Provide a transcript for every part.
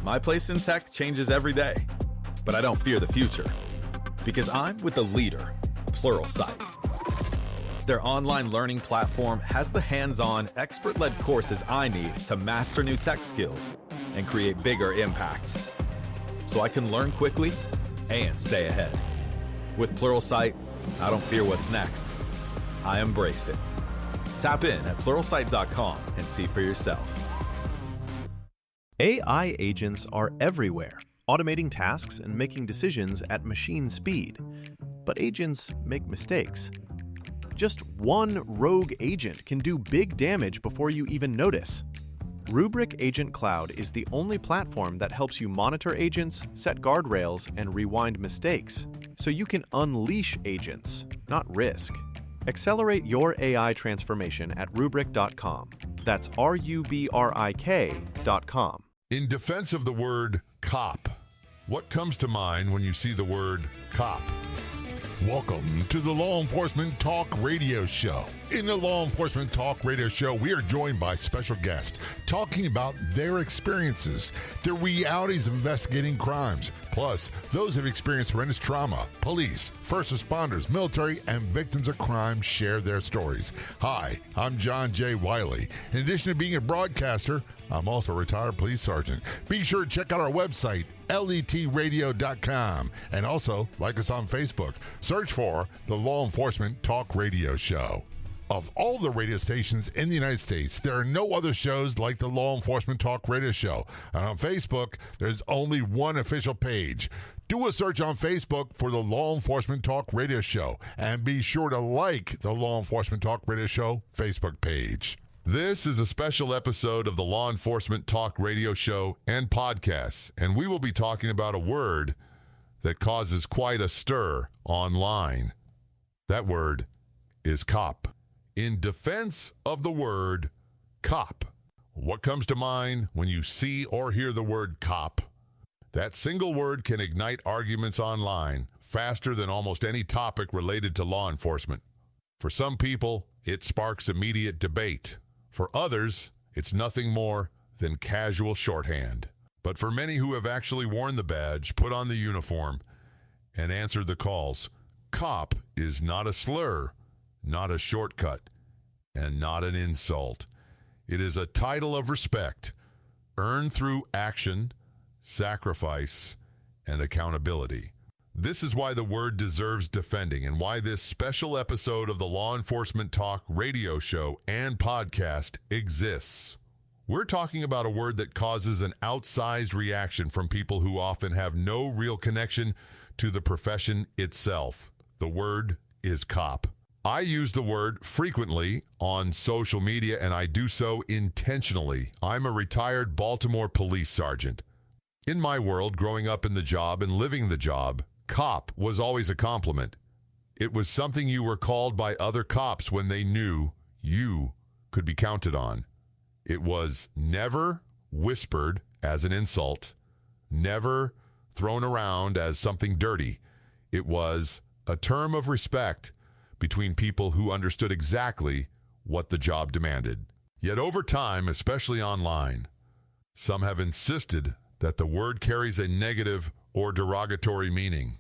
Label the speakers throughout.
Speaker 1: My place in tech changes every day, but I don't fear the future because I'm with the leader, Pluralsight. Their online learning platform has the hands-on, expert-led courses I need to master new tech skills and create bigger impacts, so I can learn quickly and stay ahead. With Pluralsight, I don't fear what's next. I embrace it. Tap in at pluralsight.com and see for yourself.
Speaker 2: AI agents are everywhere, automating tasks and making decisions at machine speed. But agents make mistakes. Just one rogue agent can do big damage before you even notice. Rubrik Agent Cloud is the only platform that helps you monitor agents, set guardrails, and rewind mistakes, so you can unleash agents, not risk. Accelerate your AI transformation at Rubrik.com. That's RUBRIK.com.
Speaker 3: In defense of the word cop, what comes to mind when you see the word cop? Welcome to the Law Enforcement Talk Radio Show. In the Law Enforcement Talk Radio Show, we are joined by special guests talking about their experiences, the realities of investigating crimes, plus those who have experienced horrendous trauma. Police, first responders, military, and victims of crime share their stories. Hi, I'm John J. Wiley. In addition to being a broadcaster, I'm also a retired police sergeant. Be sure to check out our website, letradio.com, and also like us on Facebook. Search for the Law Enforcement Talk Radio Show. Of all the radio stations in the United States, there are no other shows like the Law Enforcement Talk Radio Show. And on Facebook, there's only one official page. Do a search on Facebook for the Law Enforcement Talk Radio Show, and be sure to like the Law Enforcement Talk Radio Show Facebook page. This is a special episode of the Law Enforcement Talk Radio Show and podcast, and we will be talking about a word that causes quite a stir online. That word is cop. In defense of the word cop, what comes to mind when you see or hear the word cop? That single word can ignite arguments online faster than almost any topic related to law enforcement. For some people, it sparks immediate debate. For others, it's nothing more than casual shorthand. But for many who have actually worn the badge, put on the uniform, and answered the calls, cop is not a slur, not a shortcut, and not an insult. It is a title of respect, earned through action, sacrifice, and accountability. This is why the word deserves defending and why this special episode of the Law Enforcement Talk Radio Show and podcast exists. We're talking about a word that causes an outsized reaction from people who often have no real connection to the profession itself. The word is cop. I use the word frequently on social media, and I do so intentionally. I'm a retired Baltimore Police Sergeant. In my world, growing up in the job and living the job, cop was always a compliment. It was something you were called by other cops when they knew you could be counted on. It was never whispered as an insult, never thrown around as something dirty. It was a term of respect between people who understood exactly what the job demanded. Yet over time, especially online, some have insisted that the word carries a negative or derogatory meaning.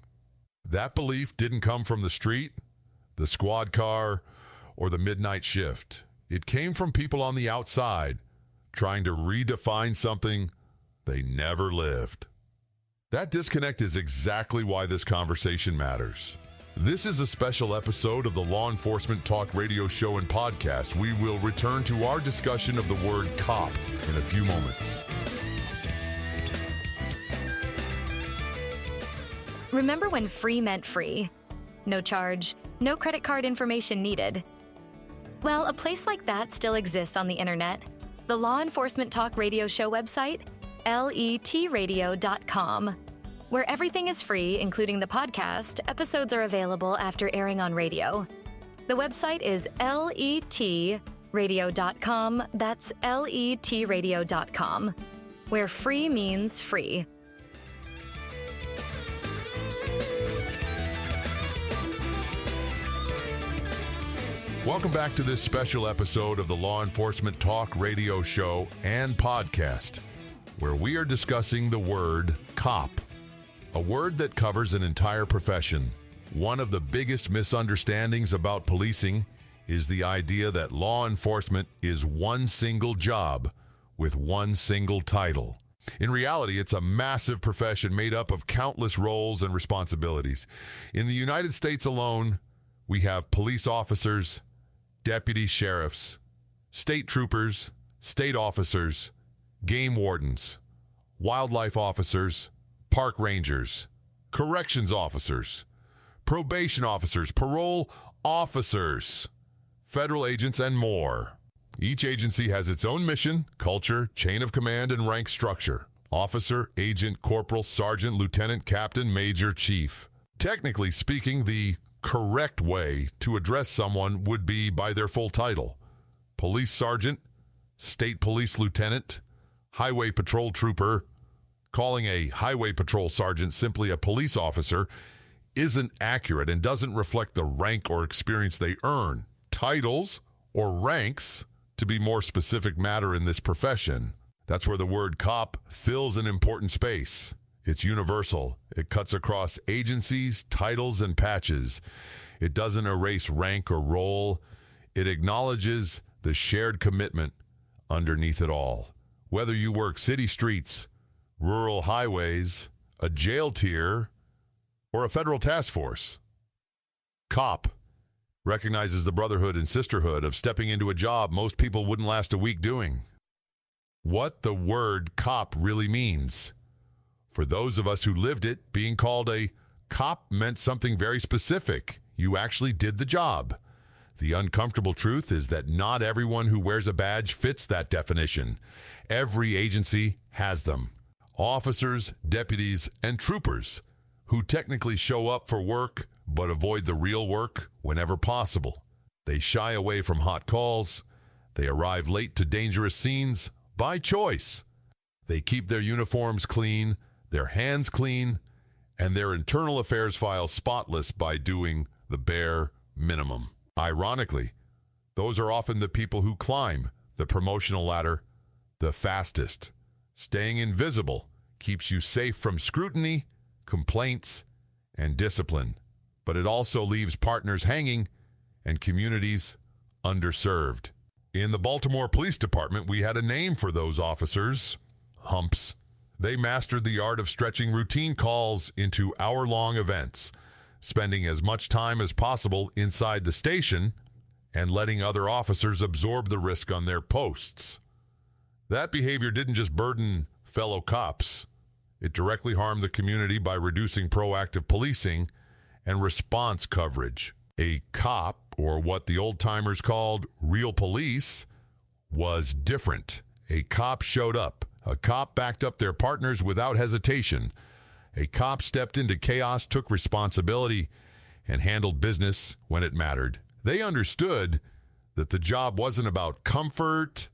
Speaker 3: That belief didn't come from the street, the squad car, or the midnight shift. It came from people on the outside trying to redefine something they never lived. That disconnect is exactly why this conversation matters. This is a special episode of the Law Enforcement Talk Radio Show and podcast. We will return to our discussion of the word cop in a few moments.
Speaker 4: Remember when free meant free? No charge, no credit card information needed. Well, a place like that still exists on the internet. The Law Enforcement Talk Radio Show website, letradio.com. Where everything is free, including the podcast, episodes are available after airing on radio. The website is letradio.com. That's letradio.com, where free means free.
Speaker 3: Welcome back to this special episode of the Law Enforcement Talk Radio Show and podcast. where we are discussing the word cop, a word that covers an entire profession. One of the biggest misunderstandings about policing is the idea that law enforcement is one single job with one single title. In reality, it's a massive profession made up of countless roles and responsibilities. In the United States alone, we have police officers, deputy sheriffs, state troopers, state officers, game wardens, wildlife officers, park rangers, corrections officers, probation officers, parole officers, federal agents, and more. Each agency has its own mission, culture, chain of command, and rank structure. Officer, agent, corporal, sergeant, lieutenant, captain, major, chief. Technically speaking, the correct way to address someone would be by their full title. Police sergeant, state police lieutenant, highway patrol trooper. Calling a highway patrol sergeant simply a police officer isn't accurate and doesn't reflect the rank or experience they earn. Titles, or ranks, to be more specific, matter in this profession. That's where the word cop fills an important space. It's universal. It cuts across agencies, titles, and patches. It doesn't erase rank or role. It acknowledges the shared commitment underneath it all. Whether you work city streets, rural highways, a jail tier, or a federal task force, cop recognizes the brotherhood and sisterhood of stepping into a job most people wouldn't last a week doing. What the word cop really means. For those of us who lived it, being called a cop meant something very specific. You actually did the job. The uncomfortable truth is that not everyone who wears a badge fits that definition. Every agency has them. Officers, deputies, and troopers who technically show up for work but avoid the real work whenever possible. They shy away from hot calls. They arrive late to dangerous scenes by choice. They keep their uniforms clean, their hands clean, and their internal affairs files spotless by doing the bare minimum. Ironically, those are often the people who climb the promotional ladder the fastest. Staying invisible keeps you safe from scrutiny, complaints, and discipline. But it also leaves partners hanging and communities underserved. In the Baltimore Police Department, we had a name for those officers: humps. They mastered the art of stretching routine calls into hour-long events, spending as much time as possible inside the station and letting other officers absorb the risk on their posts. That behavior didn't just burden fellow cops. It directly harmed the community by reducing proactive policing and response coverage. A cop, or what the old-timers called real police, was different. A cop showed up. A cop backed up their partners without hesitation. A cop stepped into chaos, took responsibility, and handled business when it mattered. They understood that the job wasn't about comfort,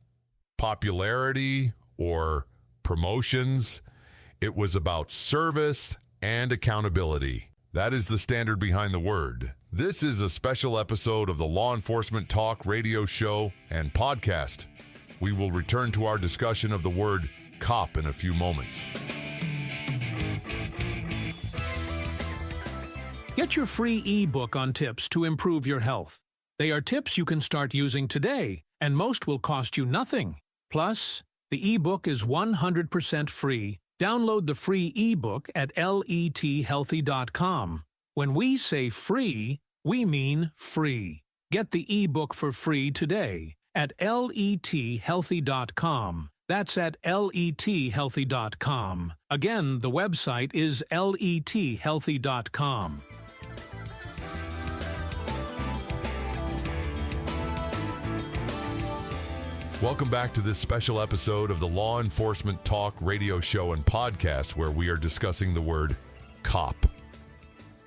Speaker 3: popularity, or promotions. It was about service and accountability. That is the standard behind the word. This is a special episode of the Law Enforcement Talk radio show and podcast. We will return to our discussion of the word cop in a few moments.
Speaker 5: Get your free ebook on tips to improve your health. They are tips you can start using today, and most will cost you nothing. Plus, the ebook is 100% free. Download the free ebook at lethealthy.com. When we say free, we mean free. Get the ebook for free today at lethealthy.com. That's at lethealthy.com. Again, the website is lethealthy.com.
Speaker 3: Welcome back to this special episode of the Law Enforcement Talk radio show and podcast, where we are discussing the word cop.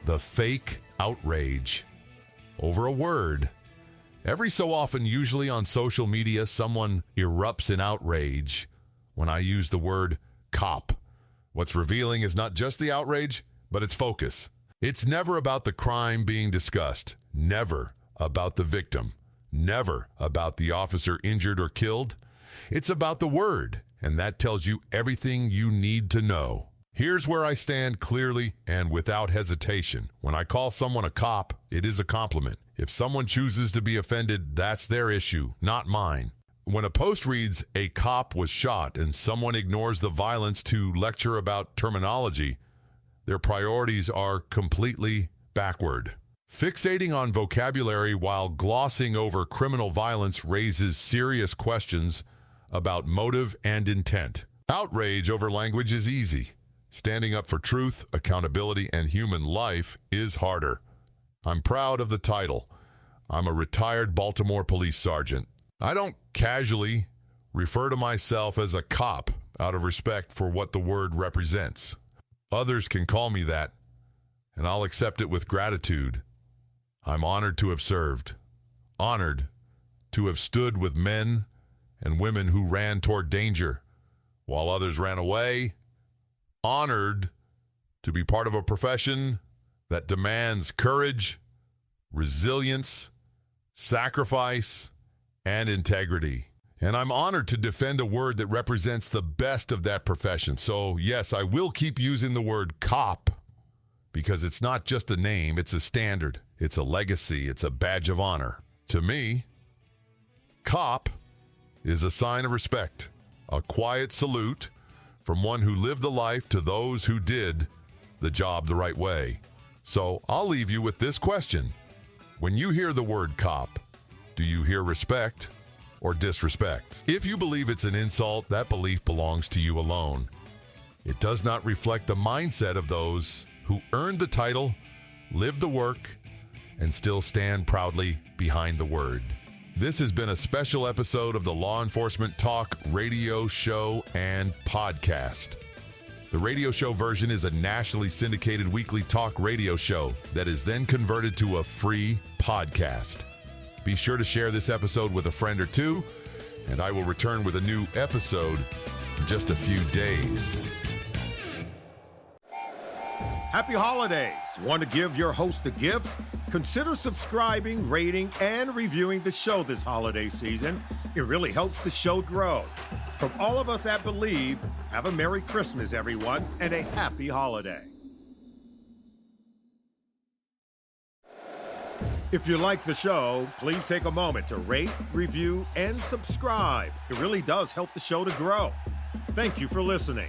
Speaker 3: The fake outrage over a word. Every so often, usually on social media, someone erupts in outrage when I use the word cop. What's revealing is not just the outrage, but its focus. It's never about the crime being discussed, never about the victim, never about the officer injured or killed. It's about the word and that tells you everything you need to know. Here's where I stand clearly and without hesitation. When I call someone a cop, it is a compliment. If someone chooses to be offended, that's their issue, not mine. When a post reads, "A cop was shot," and someone ignores the violence to lecture about terminology, their priorities are completely backward. Fixating on vocabulary while glossing over criminal violence raises serious questions about motive and intent. Outrage over language is easy. Standing up for truth, accountability, and human life is harder. I'm proud of the title. I'm a retired Baltimore Police Sergeant. I don't casually refer to myself as a cop out of respect for what the word represents. Others can call me that, and I'll accept it with gratitude. I'm honored to have served, honored to have stood with men and women who ran toward danger while others ran away, honored to be part of a profession that demands courage, resilience, sacrifice, and integrity. And I'm honored to defend a word that represents the best of that profession. So yes, I will keep using the word cop because it's not just a name, it's a standard, it's a legacy, it's a badge of honor. To me, cop is a sign of respect, a quiet salute from one who lived the life to those who did the job the right way. So I'll leave you with this question. When you hear the word cop, do you hear respect or disrespect? If you believe it's an insult, that belief belongs to you alone. It does not reflect the mindset of those who earned the title, lived the work, and still stand proudly behind the word. This has been a special episode of the Law Enforcement Talk radio show and podcast. The radio show version is a nationally syndicated weekly talk radio show that is then converted to a free podcast. Be sure to share this episode with a friend or two, and I will return with a new episode in just a few days.
Speaker 6: Happy holidays. Want to give your host a gift? Consider subscribing, rating, and reviewing the show this holiday season. It really helps the show grow. From all of us at Believe, have a Merry Christmas, everyone, and a happy holiday. If you like the show, please take a moment to rate, review, and subscribe. It really does help the show to grow. Thank you for listening.